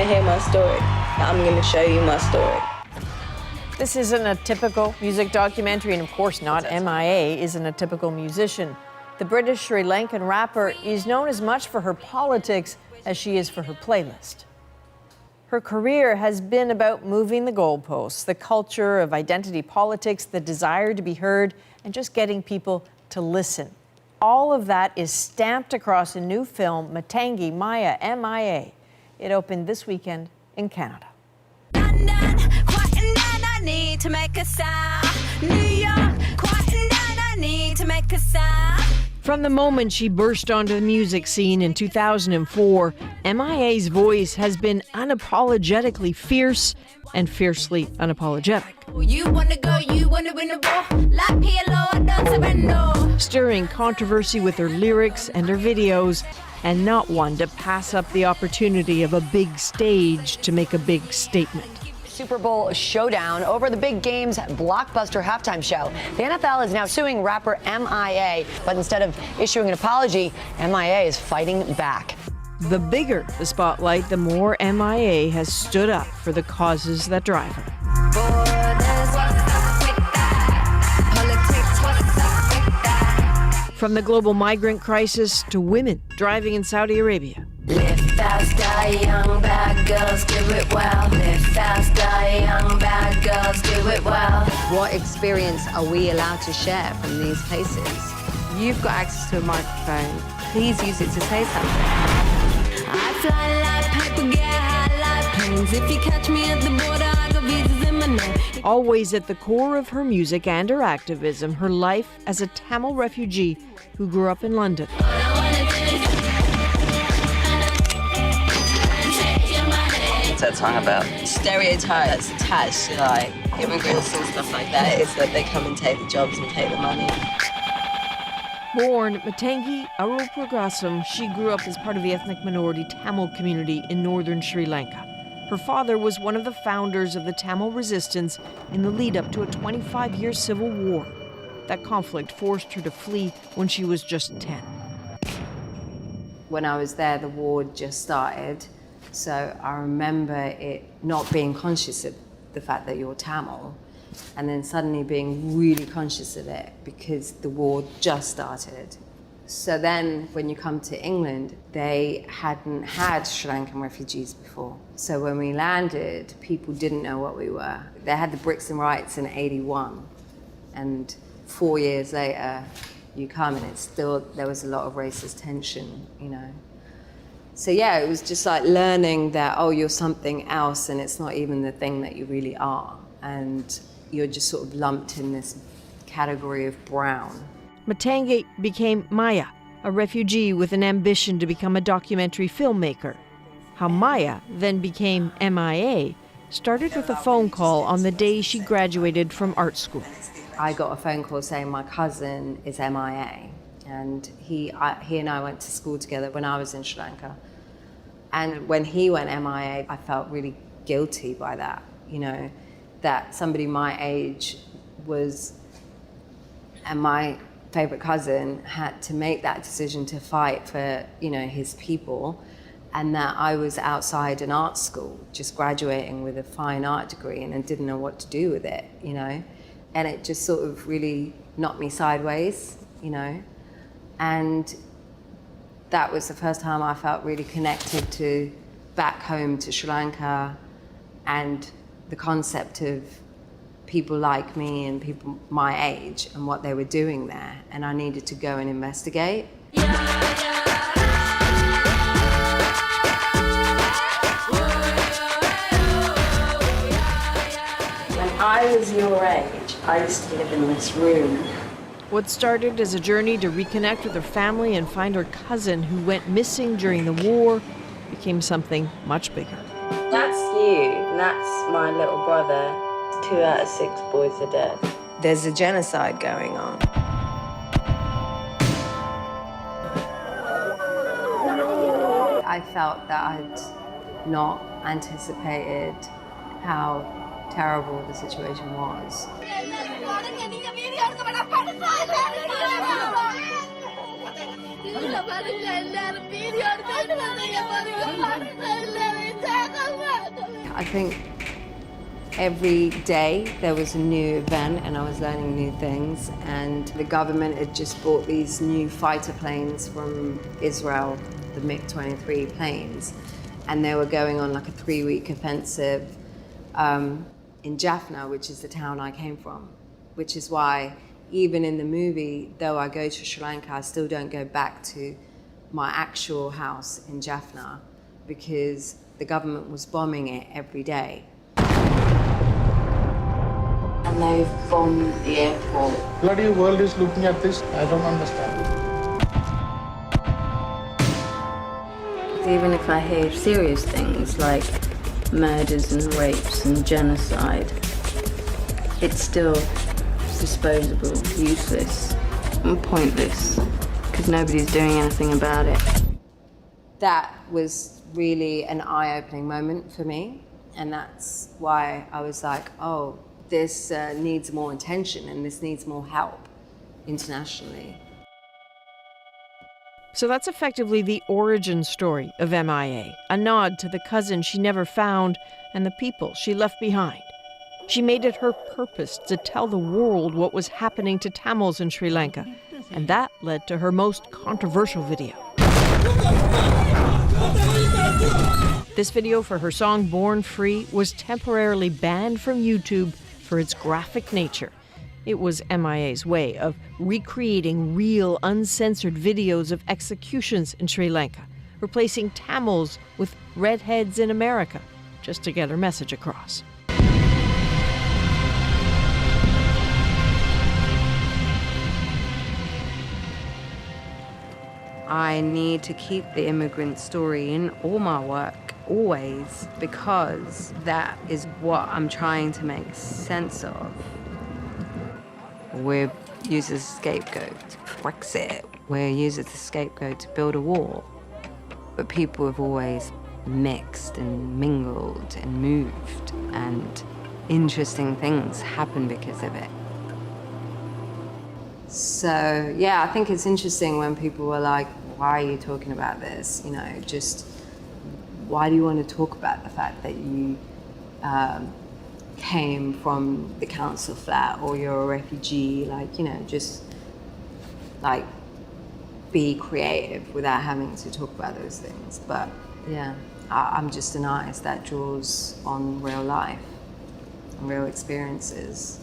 to hear my story, I'm going to show you my story. This isn't a typical music documentary, and of course not. M.I.A. isn't a typical musician. The British Sri Lankan rapper is known as much for her politics as she is for her playlist. Her career has been about moving the goalposts, the culture of identity politics, the desire to be heard, and just getting people to listen. All of that is stamped across a new film, Matangi, M.I.A, M.I.A. It opened this weekend in Canada. To make a sound. New York, quiet down, I need to make a sound. From the moment she burst onto the music scene in 2004, M.I.A.'s voice has been unapologetically fierce and fiercely unapologetic. You wanna go, you wanna win a war, like PLO, don't surrender. Stirring controversy with her lyrics and her videos, and not one to pass up the opportunity of a big stage to make a big statement. Super Bowl showdown over the big game's blockbuster halftime show. The NFL is now suing rapper M.I.A, but instead of issuing an apology, M.I.A is fighting back. The bigger the spotlight, the more M.I.A has stood up for the causes that drive her. From the global migrant crisis to women driving in Saudi Arabia. Live fast, die young, bad girls do it well. Live fast, die young, bad girls do it well. What experience are we allowed to share from these places? You've got access to a microphone. Please use it to say something. I fly like paper, get high like planes. If you catch me at the border, I got visas in my name. Always at the core of her music and her activism, her life as a Tamil refugee who grew up in London. That song about stereotypes attached to like immigrants and stuff like that is that they come and take the jobs and take the money. Born Matangi Arupragasam, she grew up as part of the ethnic minority Tamil community in northern Sri Lanka. Her father was one of the founders of the Tamil resistance in the lead up to a 25-year civil war. That conflict forced her to flee when she was just 10. When I was there, the war just started. So I remember it not being conscious of the fact that you're Tamil, and then suddenly being really conscious of it because the war just started. So then when you come to England, they hadn't had Sri Lankan refugees before. So when we landed, people didn't know what we were. They had the Brixton riots in '81, and 4 years later, you come and it's still, there was a lot of racist tension, you know. So yeah, it was just like learning that, oh, you're something else and it's not even the thing that you really are. And you're just sort of lumped in this category of brown. Matangi became M.I.A, a refugee with an ambition to become a documentary filmmaker. How M.I.A then became M.I.A started with a phone call on the day she graduated from art school. I got a phone call saying my cousin is M.I.A, and he and I went to school together when I was in Sri Lanka. And when he went M.I.A, I felt really guilty by that, you know, that somebody my age was, and my favorite cousin had to make that decision to fight for, you know, his people, and that I was outside an art school, just graduating with a fine art degree and I didn't know what to do with it, you know. And it just sort of really knocked me sideways, you know. And that was the first time I felt really connected to back home to Sri Lanka and the concept of people like me and people my age and what they were doing there. And I needed to go and investigate. When I was your age, I used to live in this room. What started as a journey to reconnect with her family and find her cousin who went missing during the war became something much bigger. That's you, and that's my little brother. 2 out of 6 boys are dead. There's a genocide going on. I felt that I'd not anticipated how terrible the situation was. I think every day there was a new event and I was learning new things, and the government had just bought these new fighter planes from Israel, the MiG-23 planes, and they were going on like a 3-week offensive in Jaffna, which is the town I came from, which is why even in the movie, though I go to Sri Lanka, I still don't go back to my actual house in Jaffna because the government was bombing it every day. And they've bombed the airport. Bloody world is looking at this. I don't understand. Even if I hear serious things like murders and rapes and genocide, it's still disposable, useless, and pointless, because nobody's doing anything about it. That was really an eye-opening moment for me, and that's why I was like, oh, this needs more attention and this needs more help internationally. So that's effectively the origin story of M.I.A., a nod to the cousin she never found and the people she left behind. She made it her purpose to tell the world what was happening to Tamils in Sri Lanka, and that led to her most controversial video. This video for her song Born Free was temporarily banned from YouTube for its graphic nature. It was M.I.A.'s way of recreating real, uncensored videos of executions in Sri Lanka, replacing Tamils with redheads in America, just to get her message across. I need to keep the immigrant story in all my work, always, because that is what I'm trying to make sense of. We're used as a scapegoat to Brexit. We're used as a scapegoat to build a wall. But people have always mixed and mingled and moved, and interesting things happen because of it. So, yeah, I think it's interesting when people were like, why are you talking about this? You know, just why do you want to talk about the fact that you came from the council flat or you're a refugee? Like, you know, just like be creative without having to talk about those things. But yeah, I'm just an artist that draws on real life and real experiences.